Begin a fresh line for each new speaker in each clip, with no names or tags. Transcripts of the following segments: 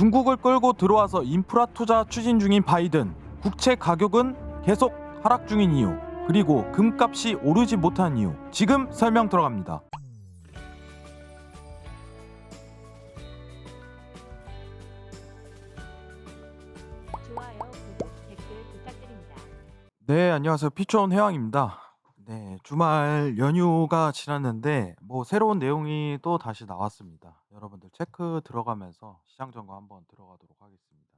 중국을 끌고 들어와서 인프라 투자 추진 중인 바이든, 국채 가격은 계속 하락 중인 이유, 그리고 금값이 오르지 못한 이유, 지금 설명 들어갑니다.
좋아요, 구독, 댓글 부탁드립니다.
네, 안녕하세요. 피처온 해왕입니다. 네, 주말 연휴가 지났는데 새로운 내용이 또 다시 나왔습니다. 여러분들 체크 들어가면서 시장 점검 한번 들어가도록 하겠습니다.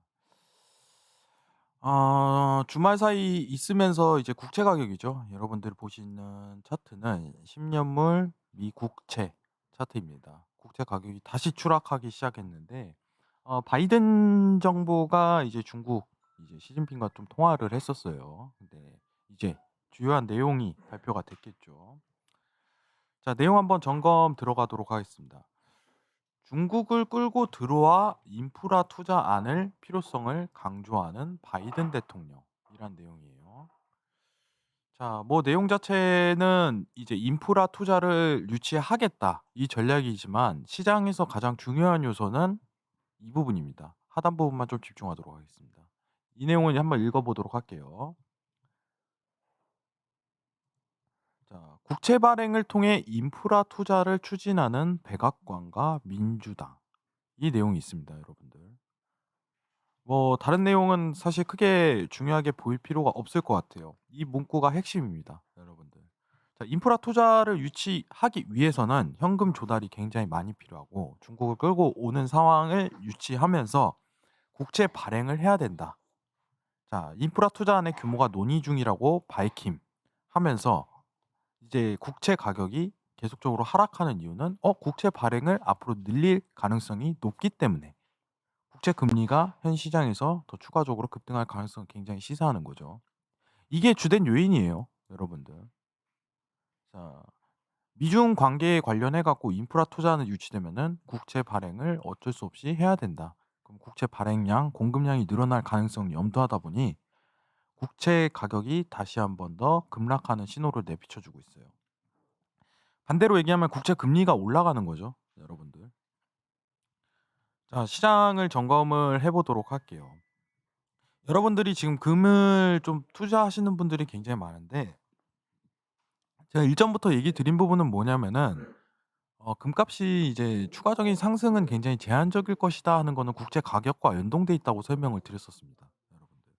주말 사이 있으면서 이제 국채 가격이죠. 여러분들 보시는 차트는 10년물 미국채 차트입니다. 국채 가격이 다시 추락하기 시작했는데 바이든 정부가 이제 중국 이제 시진핑과 좀 통화를 했었어요. 근데 이제 주요한 내용이 발표가 됐겠죠. 자, 내용 한번 점검 들어가도록 하겠습니다. 중국을 끌고 들어와 인프라 투자안을 필요성을 강조하는 바이든 대통령이란 내용이에요. 자, 내용 자체는 이제 인프라 투자를 유치하겠다 이 전략이지만 시장에서 가장 중요한 요소는 이 부분입니다. 하단 부분만 좀 집중하도록 하겠습니다. 이 내용을 한번 읽어보도록 할게요. 자, 국채 발행을 통해 인프라 투자를 추진하는 백악관과 민주당 이 내용이 있습니다, 여러분들. 다른 내용은 사실 크게 중요하게 보일 필요가 없을 것 같아요. 이 문구가 핵심입니다, 여러분들. 자, 인프라 투자를 유치하기 위해서는 현금 조달이 굉장히 많이 필요하고 중국을 끌고 오는 상황을 유치하면서 국채 발행을 해야 된다. 자, 인프라 투자안의 규모가 논의 중이라고 밝힘하면서 이제 국채 가격이 계속적으로 하락하는 이유는 국채 발행을 앞으로 늘릴 가능성이 높기 때문에 국채 금리가 현 시장에서 더 추가적으로 급등할 가능성을 굉장히 시사하는 거죠. 이게 주된 요인이에요, 여러분들. 자, 미중 관계에 관련해 갖고 인프라 투자는 유치되면은 국채 발행을 어쩔 수 없이 해야 된다. 그럼 국채 발행량, 공급량이 늘어날 가능성을 염두하다 보니 국채 가격이 다시 한번 더 급락하는 신호를 내비쳐 주고 있어요. 반대로 얘기하면 국채 금리가 올라가는 거죠, 여러분들. 자, 시장을 점검을 해 보도록 할게요. 여러분들이 지금 금을 좀 투자하시는 분들이 굉장히 많은데 제가 일전부터 얘기 드린 부분은 뭐냐면은 금값이 이제 추가적인 상승은 굉장히 제한적일 것이다 하는 거는 국제 가격과 연동돼 있다고 설명을 드렸었습니다, 여러분들.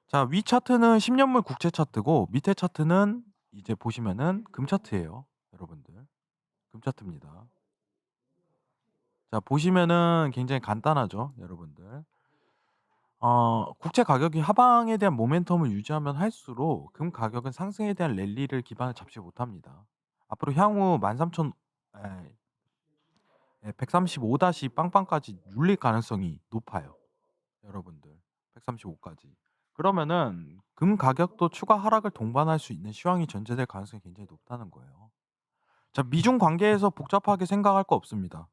자, 위 차트는 10 년물 국채 차트고 밑에 차트는 이제 보시면은 금 차트예요, 여러분들. 금 차트입니다. 자, 보시면은 굉장히 간단하죠, 여러분들. 국채 가격이 하방에 대한 모멘텀을 유지하면 할수록 금 가격은 상승에 대한 랠리를 기반을 잡지 못합니다. 앞으로 향후 13,000 에 예 135 다시 빵빵까지 눌릴 가능성이 높아요, 여러분들. 135 까지. 그러면은 금 가격도 추가 하락을 동반할 수 있는 시황이 전제될 가능성이 굉장히 높다는 거예요. 자, 미중 관계에서 복잡하게 생각할 거 없습니다.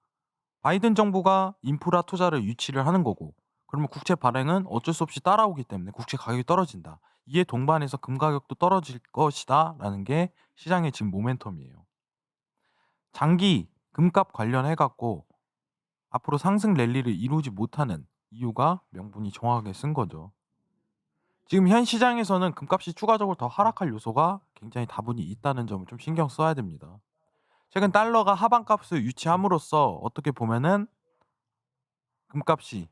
바이든 정부가 인프라 투자를 유치를 하는 거고 그러면 국채 발행은 어쩔 수 없이 따라오기 때문에 국채 가격이 떨어진다. 이에 동반해서 금 가격도 떨어질 것이다라는 게 시장의 지금 모멘텀이에요. 장기 금값 관련해 갖고 앞으로 상승 랠리를 이루지 못하는 이유가 명분이 정확하게 쓴 거죠. 지금 현 시장에서는 금값이 추가적으로 더 하락할 요소가 굉장히 다분히 있다는 점을 좀 신경 써야 됩니다. 최근 달러가 하방값을 유치함으로써 어떻게 보면은 금값이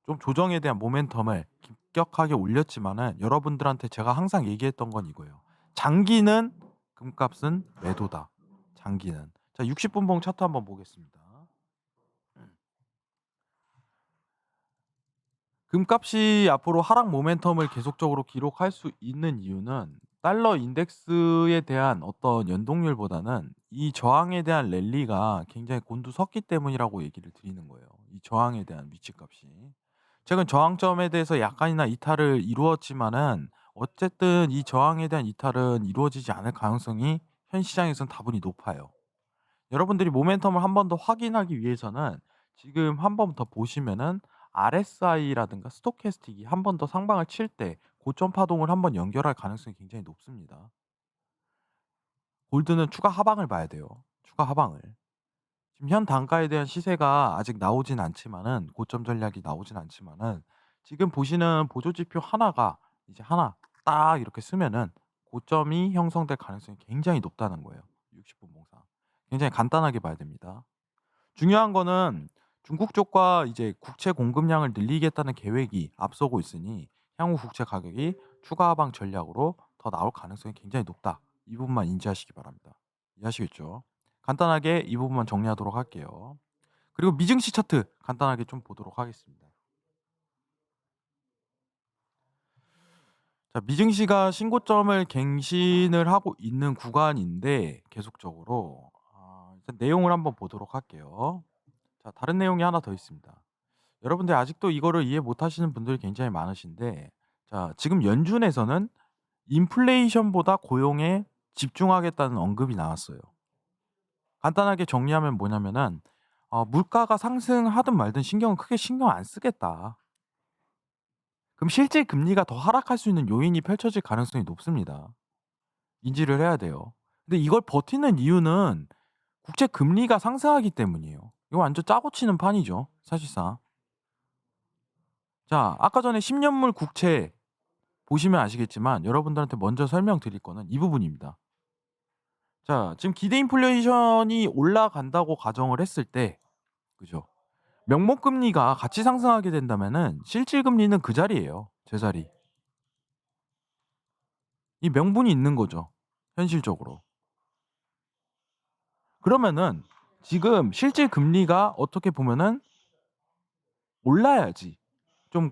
좀 조정에 대한 모멘텀을 급격하게 올렸지만은 여러분들한테 제가 항상 얘기했던 건 이거예요. 장기는 금값은 매도다. 장기는. 자, 60분 봉 차트 한번 보겠습니다. 금값이 앞으로 하락 모멘텀을 계속적으로 기록할 수 있는 이유는 달러 인덱스에 대한 어떤 연동률보다는 이 저항에 대한 랠리가 굉장히 곤두섰기 때문이라고 얘기를 드리는 거예요. 이 저항에 대한 위치값이. 최근 저항점에 대해서 약간이나 이탈을 이루었지만은 어쨌든 이 저항에 대한 이탈은 이루어지지 않을 가능성이 현 시장에서는 다분히 높아요. 여러분들이 모멘텀을 한 번 더 확인하기 위해서는 지금 한 번 더 보시면은 RSI라든가 스토캐스틱이 한 번 더 상방을 칠 때 고점 파동을 한번 연결할 가능성이 굉장히 높습니다. 골드는 추가 하방을 봐야 돼요. 추가 하방을. 지금 현 단가에 대한 시세가 아직 나오진 않지만은 고점 전략이 나오진 않지만은 지금 보시는 보조 지표 하나가 이제 하나 딱 이렇게 쓰면은 고점이 형성될 가능성이 굉장히 높다는 거예요. 60분 봉상. 굉장히 간단하게 봐야 됩니다. 중요한 거는 중국 쪽과 이제 국채 공급량을 늘리겠다는 계획이 앞서고 있으니 향후 국채 가격이 추가 하방 전략으로 더 나올 가능성이 굉장히 높다. 이 부분만 인지하시기 바랍니다. 이해하시겠죠? 간단하게 이 부분만 정리하도록 할게요. 그리고 미증시 차트 간단하게 좀 보도록 하겠습니다. 자, 미증시가 신고점을 갱신을 하고 있는 구간인데 계속적으로 일단 내용을 한번 보도록 할게요. 자, 다른 내용이 하나 더 있습니다. 여러분들 아직도 이거를 이해 못 하시는 분들이 굉장히 많으신데, 자, 지금 연준에서는 인플레이션보다 고용에 집중하겠다는 언급이 나왔어요. 간단하게 정리하면 뭐냐면은 물가가 상승하든 말든 크게 신경 안 쓰겠다. 그럼 실제 금리가 더 하락할 수 있는 요인이 펼쳐질 가능성이 높습니다. 인지를 해야 돼요. 근데 이걸 버티는 이유는 국채 금리가 상승하기 때문이에요. 이거 완전 짜고 치는 판이죠, 사실상. 자, 아까 전에 10년물 국채 보시면 아시겠지만 여러분들한테 먼저 설명드릴 거는 이 부분입니다. 자, 지금 기대 인플레이션이 올라간다고 가정을 했을 때, 그죠? 명목 금리가 같이 상승하게 된다면은 실질 금리는 그 자리예요. 제자리. 이 명분이 있는 거죠. 현실적으로. 그러면은 지금 실질 금리가 어떻게 보면은 올라야지 좀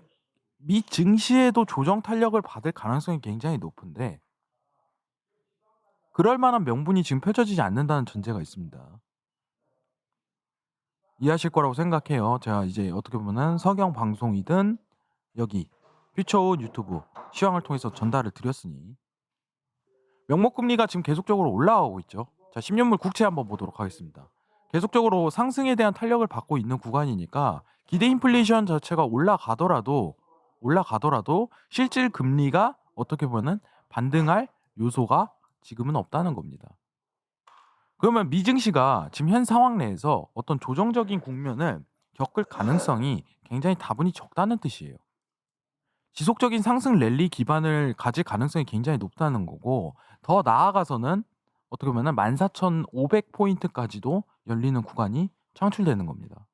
미 증시에도 조정 탄력을 받을 가능성이 굉장히 높은데 그럴 만한 명분이 지금 펼쳐지지 않는다는 전제가 있습니다. 이해하실 거라고 생각해요. 제가 이제 어떻게 보면은 서경 방송이든 여기 퓨처온 유튜브 시황을 통해서 전달을 드렸으니 명목 금리가 지금 계속적으로 올라가고 있죠. 자, 10년물 국채 한번 보도록 하겠습니다. 계속적으로 상승에 대한 탄력을 받고 있는 구간이니까 기대 인플레이션 자체가 올라가더라도 실질 금리가 어떻게 보면은 반등할 요소가 지금은 없다는 겁니다. 그러면 미증시가 지금 현 상황 내에서 어떤 조정적인 국면을 겪을 가능성이 굉장히 다분히 적다는 뜻이에요. 지속적인 상승 랠리 기반을 가질 가능성이 굉장히 높다는 거고 더 나아가서는 어떻게 보면은 14,500 포인트까지도 열리는 구간이 창출되는 겁니다.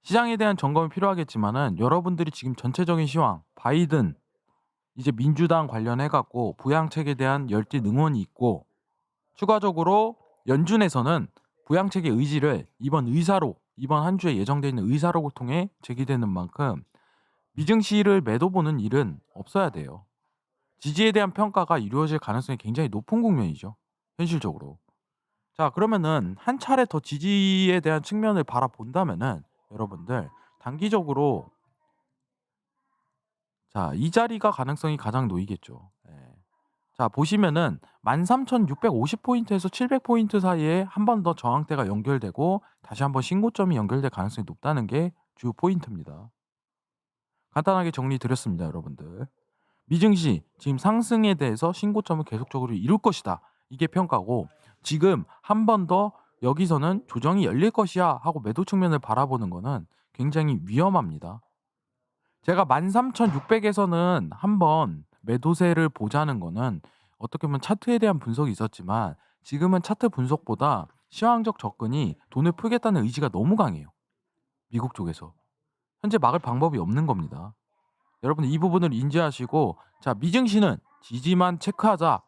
시장에 대한 점검이 필요하겠지만은 여러분들이 지금 전체적인 시황, 바이든 이제 민주당 관련해 갖고 부양책에 대한 열띤 응원이 있고 추가적으로 연준에서는 부양책의 의지를 이번 한 주에 예정되어 있는 의사록을 통해 제기되는 만큼 미증시를 매도 보는 일은 없어야 돼요. 지지에 대한 평가가 이루어질 가능성이 굉장히 높은 국면이죠. 현실적으로. 자, 그러면은 한 차례 더 지지에 대한 측면을 바라본다면은 여러분들 단기적으로 자, 이 자리가 가능성이 가장 놓이겠죠. 예. 자, 보시면은 13,650 포인트에서 700 포인트 사이에 한 번 더 저항대가 연결되고 다시 한번 신고점이 연결될 가능성이 높다는 게 주요 포인트입니다. 간단하게 정리 드렸습니다, 여러분들. 미증시 지금 상승에 대해서 신고점을 계속적으로 이룰 것이다. 이게 평가고 지금 한 번 더 여기서는 조정이 열릴 것이야 하고 매도 측면을 바라보는 거는 굉장히 위험합니다. 제가 13,600에서는 한번 매도세를 보자는 거는 어떻게 보면 차트에 대한 분석이 있었지만 지금은 차트 분석보다 시황적 접근이 돈을 풀겠다는 의지가 너무 강해요. 미국 쪽에서. 현재 막을 방법이 없는 겁니다. 여러분 이 부분을 인지하시고 자, 미증시는 지지만 체크하자.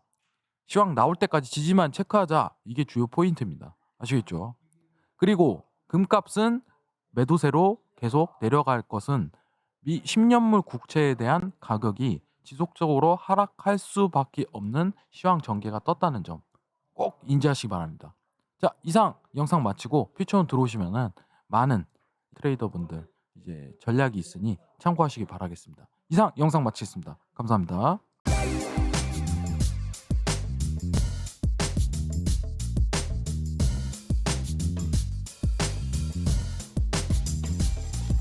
시황 나올 때까지 지지만 체크하자. 이게 주요 포인트입니다. 아시겠죠? 그리고 금값은 매도세로 계속 내려갈 것은 미 10년물 국채에 대한 가격이 지속적으로 하락할 수밖에 없는 시황 전개가 떴다는 점 꼭 인지하시기 바랍니다. 자, 이상 영상 마치고 퓨처온 들어오시면은 많은 트레이더분들 이제 전략이 있으니 참고하시기 바라겠습니다. 이상 영상 마치겠습니다. 감사합니다.